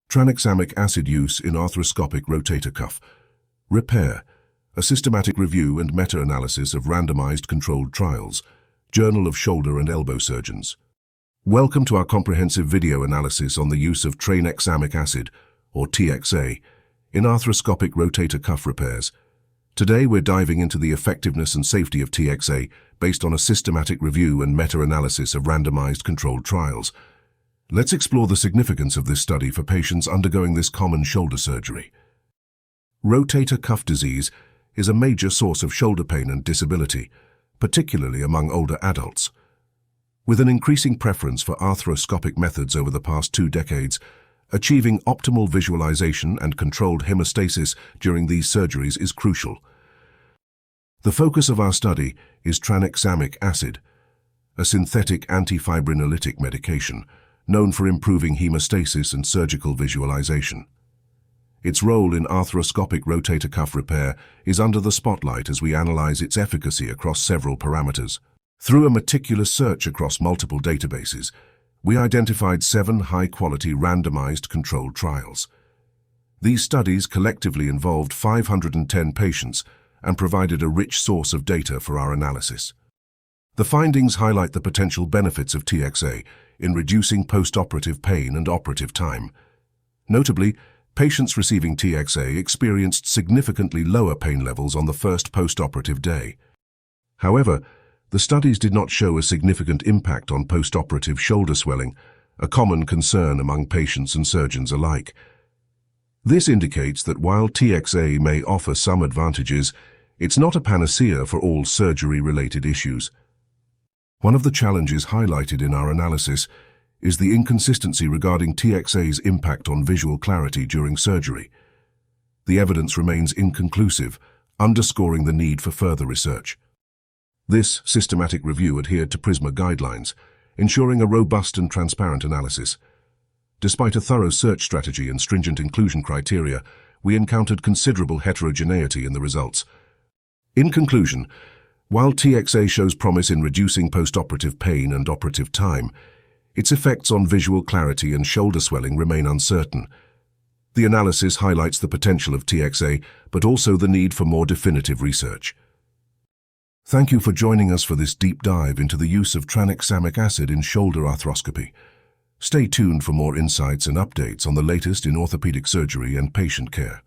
Tranexamic acid use in arthroscopic rotator cuff. Repair. A systematic review and meta-analysis of randomized controlled trials. Journal of Shoulder and Elbow Surgeons. Welcome to our comprehensive video analysis on the use of tranexamic acid, or TXA, in arthroscopic rotator cuff repairs. Today we're diving into the effectiveness and safety of TXA based on a systematic review and meta-analysis of randomized controlled trials. Let's explore the significance of this study for patients undergoing this common shoulder surgery. Rotator cuff disease is a major source of shoulder pain and disability, particularly among older adults. With an increasing preference for arthroscopic methods over the past 2 decades, achieving optimal visualization and controlled hemostasis during these surgeries is crucial. The focus of our study is tranexamic acid, a synthetic antifibrinolytic medication known for improving hemostasis and surgical visualization. Its role in arthroscopic rotator cuff repair is under the spotlight as we analyze its efficacy across several parameters. Through a meticulous search across multiple databases, we identified 7 high-quality randomized controlled trials. These studies collectively involved 510 patients and provided a rich source of data for our analysis. The findings highlight the potential benefits of TXA in reducing postoperative pain and operative time. Notably, patients receiving TXA experienced significantly lower pain levels on the first postoperative day. However, the studies did not show a significant impact on postoperative shoulder swelling, a common concern among patients and surgeons alike. This indicates that while TXA may offer some advantages, it's not a panacea for all surgery-related issues. One of the challenges highlighted in our analysis is the inconsistency regarding TXA's impact on visual clarity during surgery. The evidence remains inconclusive, underscoring the need for further research. This systematic review adhered to PRISMA guidelines, ensuring a robust and transparent analysis. Despite a thorough search strategy and stringent inclusion criteria, we encountered considerable heterogeneity in the results. In conclusion, while TXA shows promise in reducing postoperative pain and operative time, its effects on visual clarity and shoulder swelling remain uncertain. The analysis highlights the potential of TXA, but also the need for more definitive research. Thank you for joining us for this deep dive into the use of tranexamic acid in shoulder arthroscopy. Stay tuned for more insights and updates on the latest in orthopedic surgery and patient care.